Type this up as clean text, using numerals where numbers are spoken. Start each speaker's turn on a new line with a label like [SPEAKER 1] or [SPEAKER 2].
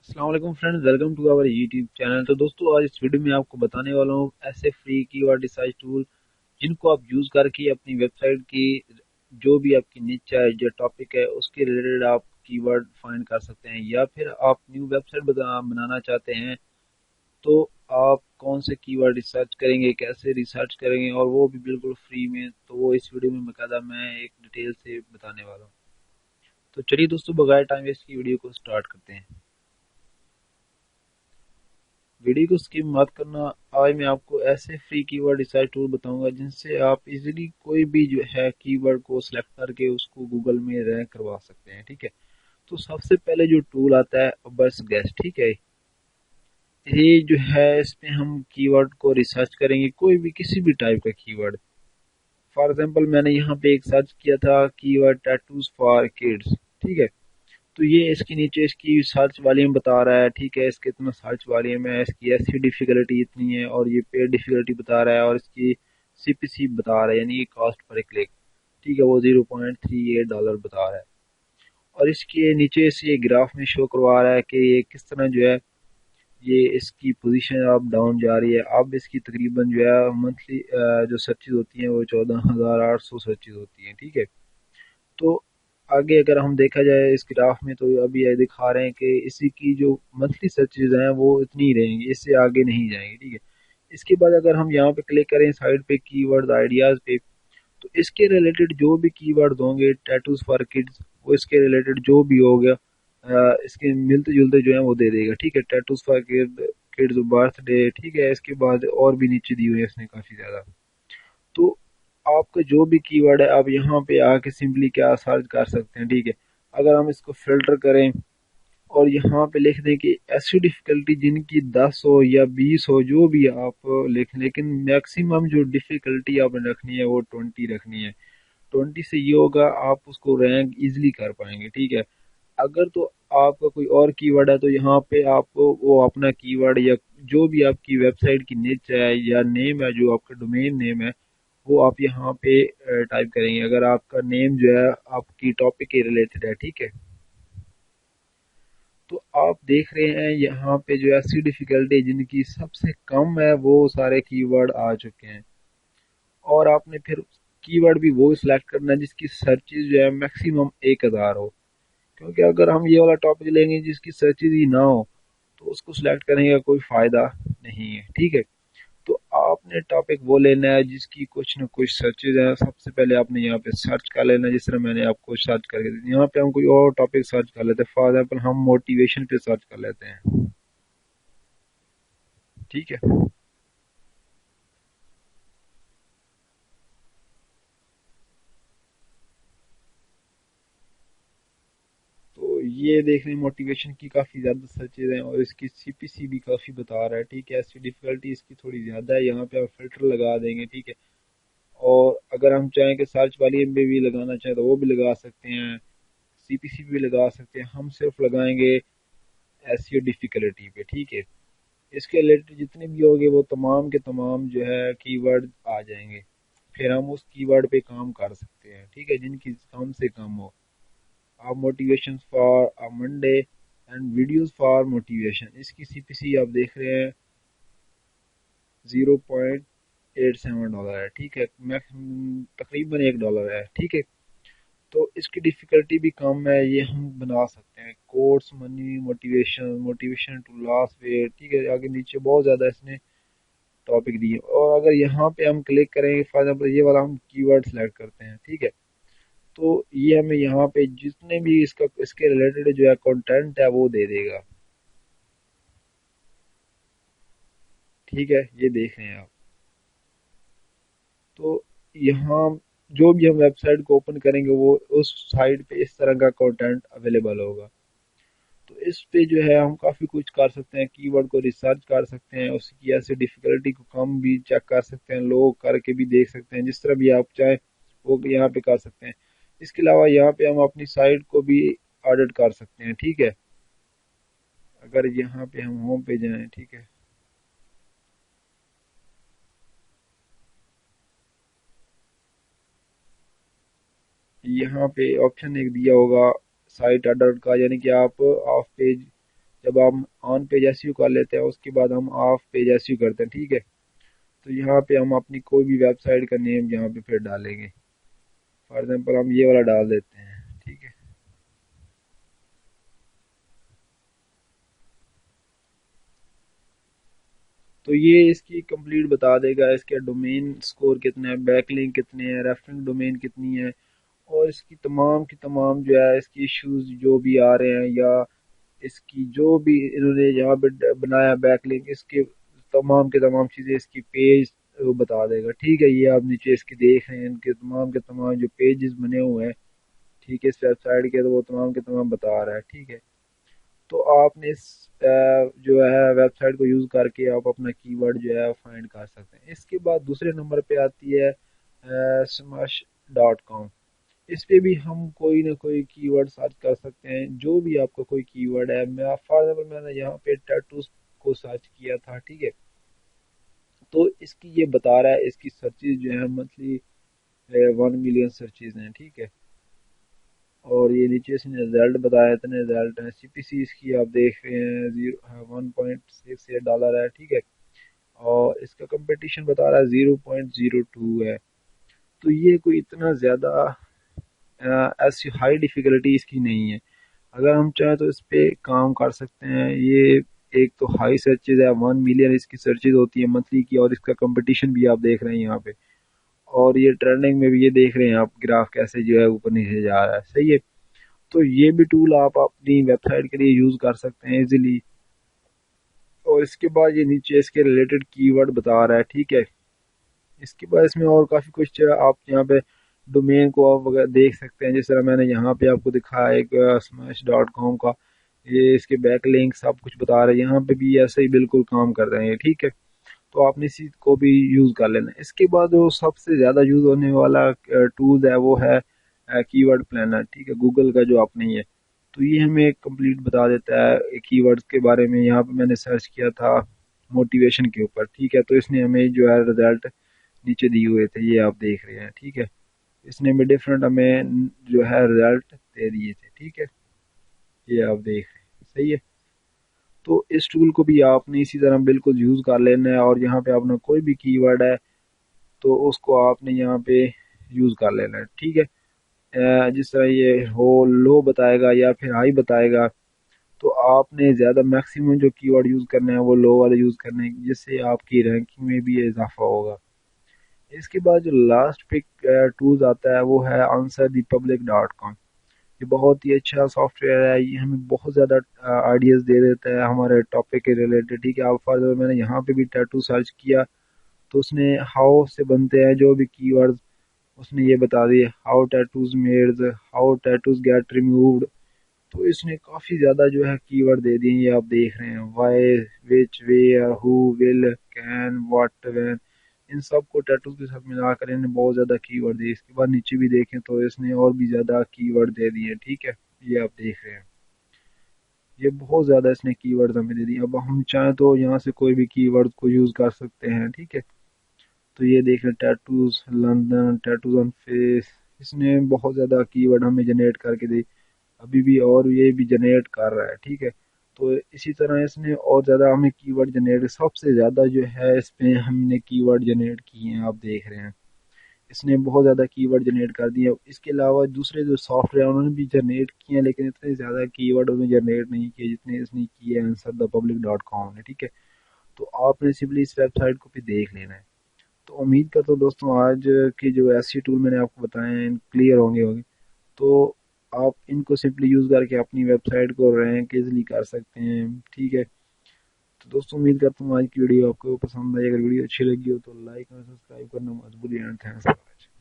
[SPEAKER 1] السلام علیکم friends, welcome to our YouTube channel. تو دوستو آج اس ویڈیو میں آپ کو بتانے والا ہوں ایسے فری کی ورڈ ریسرچ ٹول جن کو آپ یوز کر کے اپنی ویب سائٹ کی جو بھی آپ کی نیچ ہے جو ٹاپک ہے اس کے ریلیٹڈ آپ کی ورڈ فائنڈ کر سکتے ہیں، یا پھر آپ نیو ویب سائٹ بنانا چاہتے ہیں تو آپ کون سے کی ورڈ ریسرچ کریں گے، کیسے ریسرچ کریں گے، اور وہ بھی بالکل فری میں، تو وہ اس ویڈیو میں باقاعدہ میں ایک ڈیٹیل سے بتانے والا ہوں۔ تو چلیے دوستو بغیر ٹائم ویسٹ کی ویڈیو کو سٹارٹ کرتے ہیں۔ ویڈیو کو اسکپ مت کرنا۔ آج میں آپ کو ایسے فری کی ورڈ ریسرچ ٹول بتاؤں گا جن سے آپ ایزیلی کوئی بھی جو ہے کی ورڈ کو سلیکٹ کر کے اس کو گوگل میں رینک کروا سکتے ہیں، ٹھیک ہے۔ تو سب سے پہلے جو ٹول آتا ہے بس گیس، ٹھیک ہے۔ یہ جو ہے اس میں ہم کی ورڈ کو ریسرچ کریں گے، کوئی بھی کسی بھی ٹائپ کا کی ورڈ۔ فار ایگزامپل میں نے یہاں پہ ایک سرچ کیا تھا کی ورڈ ٹیٹوز فار کڈس، ٹھیک ہے۔ تو یہ اس کے نیچے اس کی سرچ والیوم بتا رہا ہے، ٹھیک ہے، اس کے اتنا سرچ والیوم ہے، اس کی ایس سی ڈیفیکلٹی اتنی ہے، اور یہ پیڈ ڈیفیکلٹی بتا رہا ہے، اور اس کی سی پی سی بتا رہا ہے، یعنی کاسٹ پر کلک، ٹھیک ہے، وہ $0.38 بتا رہا ہے۔ اور اس کے نیچے سے یہ گراف میں شو کروا رہا ہے کہ یہ کس طرح جو ہے یہ اس کی پوزیشن اب ڈاؤن جا رہی ہے۔ اب اس کی تقریباً جو ہے منتھلی جو سرچز ہوتی ہیں وہ 14,800 سرچز ہوتی ہیں، ٹھیک ہے۔ تو آگے اگر ہم دیکھا جائے اس گراف میں تو ابھی یہ دکھا رہے ہیں کہ اسی کی جو منتھلی سرچز ہیں وہ اتنی ہی رہیں گی، اس سے آگے نہیں جائیں گی، ٹھیک ہے۔ اس کے بعد اگر ہم یہاں پہ کلک کریں سائڈ پہ کی ورڈ آئیڈیاز پہ، تو اس کے ریلیٹڈ جو بھی کی ورڈ ہوں گے ٹیٹوز فار کڈز، وہ اس کے ریلیٹڈ جو بھی ہو گیا اس کے ملتے جلتے جو ہیں وہ دے دے گا، ٹھیک ہے۔ Tattoos for kids birth day, ٹھیک ہے۔ اس کے بعد اور بھی نیچے دی ہوئی ہے اس نے کافی زیادہ۔ تو آپ کا جو بھی کی ورڈ ہے آپ یہاں پہ آ کے سمپلی کیا سرچ کر سکتے ہیں، ٹھیک ہے۔ اگر ہم اس کو فلٹر کریں اور یہاں پہ لکھ دیں کہ ایسی ڈیفیکلٹی جن کی 10 ہو یا 20 ہو، جو بھی آپ لکھیں، لیکن میکسیمم جو ڈیفیکلٹی آپ نے رکھنی ہے وہ 20 رکھنی ہے۔ 20 سے یہ ہوگا آپ اس کو رینک ایزیلی کر پائیں گے، ٹھیک ہے۔ اگر تو آپ کا کوئی اور کی ورڈ ہے تو یہاں پہ آپ کو وہ اپنا کی ورڈ یا جو بھی آپ کی ویب سائٹ کی نیچ ہے یا نیم ہے، جو آپ کا ڈومین نیم ہے، وہ آپ یہاں پہ ٹائپ کریں گے، اگر آپ کا نیم جو ہے آپ کی ٹاپک کے ریلیٹڈ ہے، ٹھیک ہے۔ تو آپ دیکھ رہے ہیں یہاں پہ جو ایسی ڈیفیکلٹی جن کی سب سے کم ہے وہ سارے کی ورڈ آ چکے ہیں۔ اور آپ نے پھر کی ورڈ بھی وہ سلیکٹ کرنا ہے جس کی سرچز جو ہے میکسیمم 1,000 ہو، کیونکہ اگر ہم یہ والا ٹاپک لیں گے جس کی سرچز ہی نہ ہو تو اس کو سلیکٹ کرنے کا کوئی فائدہ نہیں ہے، ٹھیک ہے۔ تو آپ نے ٹاپک وہ لینا ہے جس کی کچھ نہ کچھ سرچز ہیں۔ سب سے پہلے آپ نے یہاں پہ سرچ کر لینا ہے، جس طرح میں نے آپ کو سرچ کر کے یہاں پہ ہم کوئی اور ٹاپک سرچ کر لیتے ہیں، فار ایگزامپل ہم موٹیویشن پہ سرچ کر لیتے ہیں، ٹھیک ہے۔ تو یہ دیکھ لیں موٹیویشن کی کافی زیادہ سرچز ہیں، اور اس کی سی پی سی بھی کافی بتا رہا ہے، ٹھیک ہے۔ ایسی ڈیفیکلٹی اس کی تھوڑی زیادہ ہے، یہاں پہ آپ فلٹر لگا دیں گے، ٹھیک ہے۔ اور اگر ہم چاہیں کہ سرچ والی میں بھی لگانا چاہیں تو وہ بھی لگا سکتے ہیں، سی پی سی بھی لگا سکتے ہیں۔ ہم صرف لگائیں گے ایس ای او ڈیفیکلٹی پہ، ٹھیک ہے۔ اس کے ریلیٹڈ جتنے بھی ہوگے وہ تمام کے تمام جو ہے کی ورڈ آ جائیں گے، پھر ہم اس کی ورڈ پہ کام کر سکتے ہیں، ٹھیک ہے، جن کی کم سے کم ہو۔ آپ motivation for Monday and videos for motivation, اس کی سی پی سی آپ دیکھ رہے ہیں $0.87 ہے، ٹھیک ہے، تقریباً $1 ہے، ٹھیک ہے۔ تو اس کی ڈیفیکلٹی بھی کم ہے، یہ ہم بنا سکتے ہیں، course money motivation to lose weight, ٹھیک ہے۔ آگے نیچے بہت زیادہ اس نے ٹاپک دیے، اور اگر یہاں پہ ہم کلک کریں گے فار ایگزامپل یہ والا ہم کی ورڈ سلیکٹ کرتے ہیں، ٹھیک ہے، تو یہ ہمیں یہاں پہ جتنے بھی اس کے ریلیٹڈ جو ہے کنٹینٹ ہے وہ دے دے گا، ٹھیک ہے۔ یہ دیکھ رہے ہیں آپ۔ تو یہاں جو بھی ہم ویب سائٹ کو اوپن کریں گے وہ اس سائٹ پہ اس طرح کا کنٹینٹ اویلیبل ہوگا۔ تو اس پہ جو ہے ہم کافی کچھ کر سکتے ہیں، کی ورڈ کو ریسرچ کر سکتے ہیں، اس کی ایسے ڈیفیکلٹی کو کم بھی چیک کر سکتے ہیں، لوگ کر کے بھی دیکھ سکتے ہیں، جس طرح بھی آپ چاہیں وہ یہاں پہ کر سکتے ہیں۔ اس کے علاوہ یہاں پہ ہم اپنی سائٹ کو بھی آڈٹ کر سکتے ہیں، ٹھیک ہے۔ اگر یہاں پہ ہم ہوم پہ جائیں، ٹھیک ہے، یہاں پہ آپشن ایک دیا ہوگا سائٹ ایڈٹ کا، یعنی کہ آپ آف پیج جب ہم آن پیج ایس کر لیتے ہیں اس کے بعد ہم آف پیج ایس کرتے ہیں، ٹھیک ہے، تو یہاں پہ ہم اپنی کوئی بھی ویب سائٹ کا نیم یہاں پہ پھر ڈالیں گے، فار ایگزامپل ہم یہ والا ڈال دیتے ہیں، ٹھیک ہے۔ تو یہ اس کی کمپلیٹ بتا دے گا اس کے ڈومین سکور کتنے ہیں، بیک لنک کتنے ہیں، ریفرنس ڈومین کتنی ہے، اور اس کی تمام کی تمام جو ہے اس کی ایشوز جو بھی آ رہے ہیں، یا اس کی جو بھی انہوں نے یہاں پہ بنایا بیک لنک، اس کے تمام کے تمام چیزیں اس کی پیج وہ بتا دے گا، ٹھیک ہے۔ یہ آپ نیچے اس کے دیکھ رہے ہیں ان کے تمام جو پیجز بنے ہوئے ہیں، ٹھیک ہے، اس ویب سائٹ کے، تو وہ تمام کے تمام بتا رہا ہے، ٹھیک ہے۔ تو آپ نے اس جو ہے ویب سائٹ کو یوز کر کے آپ اپنا کی ورڈ جو ہے فائنڈ کر سکتے ہیں۔ اس کے بعد دوسرے نمبر پہ آتی ہے smash.com۔ اس پہ بھی ہم کوئی نہ کوئی کی ورڈ سرچ کر سکتے ہیں، جو بھی آپ کا کوئی کی ورڈ ہے۔ میں فار ایگزامپل میں نے یہاں پہ ٹیٹوز کو سرچ کیا تھا، ٹھیک ہے، تو اس کی یہ بتا رہا ہے اس کی سرچز جو ہے منتھلی 1 ملین سرچز ہیں، ٹھیک ہے، اور یہ نیچے اس نے رزلٹ بتایا، اتنے رزلٹ ہیں۔ سی پی سی اس کی آپ دیکھ رہے ہیں $1.68 ہے، ٹھیک ہے، اور اس کا کمپٹیشن بتا رہا ہے 0.02 ہے۔ تو یہ کوئی اتنا زیادہ ایسی ہائی ڈیفیکلٹی اس کی نہیں ہے، اگر ہم چاہیں تو اس پہ کام کر سکتے ہیں۔ یہ ایک تو ہائی سرچز ہے، 1 ملین اس کی سرچز ہوتی ہے منتھلی کی، اور اس کا کمپٹیشن بھی آپ دیکھ رہے ہیں یہاں پہ، اور یہ ٹرینڈنگ میں بھی یہ دیکھ رہے ہیں آپ گراف کیسے جو ہے اوپر نیچے جا رہا ہے، صحیح ہے۔ تو یہ بھی ٹول آپ اپنی ویب سائٹ کے لیے یوز کر سکتے ہیں ایزیلی۔ اور اس کے بعد یہ نیچے اس کے ریلیٹڈ کی ورڈ بتا رہا ہے، ٹھیک ہے۔ اس کے بعد اس میں اور کافی کچھ آپ یہاں پہ ڈومین کو آپ دیکھ سکتے ہیں، جس طرح میں نے یہاں پہ آپ کو دکھایا ایک smash.com کا، یہ اس کے بیک لنک سب کچھ بتا رہے ہیں، یہاں پہ بھی ایسے ہی بالکل کام کر رہے ہیں، ٹھیک ہے۔ تو آپ نے اسی کو بھی یوز کر لینا۔ اس کے بعد جو سب سے زیادہ یوز ہونے والا ٹول ہے وہ ہے کی ورڈ پلانر، ٹھیک ہے، گوگل کا جو آپ نہیں ہے، تو یہ ہمیں کمپلیٹ بتا دیتا ہے کی ورڈ کے بارے میں۔ یہاں پہ میں نے سرچ کیا تھا موٹیویشن کے اوپر، ٹھیک ہے، تو اس نے ہمیں جو ہے رزلٹ نیچے دیے ہوئے تھے، یہ آپ دیکھ رہے ہیں، ٹھیک ہے، اس نے ہمیں ڈفرینٹ ہمیں جو ہے رزلٹ دے دیے تھے، ٹھیک ہے، یہ آپ دیکھ رہے ہیں، صحیح ہے۔ تو اس ٹول کو بھی آپ نے اسی طرح بالکل یوز کر لینا ہے، اور یہاں پہ آپ نے کوئی بھی کی ورڈ ہے تو اس کو آپ نے یہاں پہ یوز کر لینا ہے، ٹھیک ہے۔ جس طرح یہ ہو لو بتائے گا یا پھر ہائی بتائے گا، تو آپ نے زیادہ میکسیمم جو کی ورڈ یوز کرنا ہے وہ لو والے یوز کرنے ہیں، جس سے آپ کی رینکنگ میں بھی اضافہ ہوگا۔ اس کے بعد جو لاسٹ پک ٹولز آتا ہے وہ ہے answerthepublic.com۔ یہ بہت ہی اچھا سافٹ ویئر ہے، یہ ہمیں بہت زیادہ آئیڈیاز دے دیتا ہے ہمارے ٹاپک کے ریلیٹڈ، ٹھیک ہے۔ آپ فار ایگزامپل میں نے یہاں پہ بھی ٹیٹو سرچ کیا تو اس نے ہاؤ سے بنتے ہیں جو بھی کی ورڈز، اس نے یہ بتا دی، how tattoos made, how tattoos get removed. تو اس نے کافی زیادہ جو ہے کی ورڈ دے دیے، یہ آپ دیکھ رہے ہیں، why, which, where, who, will, can, what, when, ان سب کو ٹیٹوز کے ساتھ ملا کر انہیں بہت زیادہ کی ورڈ دی۔ اس کے بعد نیچے بھی دیکھیں تو اس نے اور بھی زیادہ کی ورڈ دے دیے، ٹھیک ہے، یہ آپ دیکھ رہے ہیں، یہ بہت زیادہ اس نے کی ورڈ ہمیں دے دی۔ اب ہم چاہیں تو یہاں سے کوئی بھی کی ورڈ کو یوز کر سکتے ہیں، ٹھیک ہے۔ تو یہ دیکھ رہے ہیں tattoos London, tattoos on face, اس نے بہت زیادہ کی ورڈ ہمیں جنریٹ کر کے دی، ابھی بھی اور یہ بھی جنریٹ کر رہا ہے، ٹھیک ہے۔ تو اسی طرح اس نے اور زیادہ ہمیں کی ورڈ جنریٹ، سب سے زیادہ جو ہے اس پہ ہم نے کی ورڈ جنریٹ کی ہیں، آپ دیکھ رہے ہیں، اس نے بہت زیادہ کی ورڈ جنریٹ کر دی ہے۔ اس کے علاوہ دوسرے جو سافٹ ویئر انہوں نے بھی جنریٹ کیے ہیں، لیکن اتنے زیادہ کی ورڈ انہوں نے جنریٹ نہیں کیے جتنے اس نے کیے ہیں answerthepublic.com نے، ٹھیک ہے۔ تو آپ نے سمپلی اس ویب سائٹ کو بھی دیکھ لینا ہے۔ تو امید کرتا ہوں دوستوں آج کی جو ایسی ٹول میں نے آپ کو بتائے ہیں کلیئر ہوں گے، تو آپ ان کو سمپلی یوز کر کے اپنی ویب سائٹ کو رینک ایزیلی کر سکتے ہیں، ٹھیک ہے۔ تو دوستوں امید کرتا ہوں آج کی ویڈیو آپ کو پسند آئی، اگر ویڈیو اچھی لگی ہو تو لائک اور سبسکرائب کرنا مت بھولیے، اینڈ تھینکس فار واچنگ۔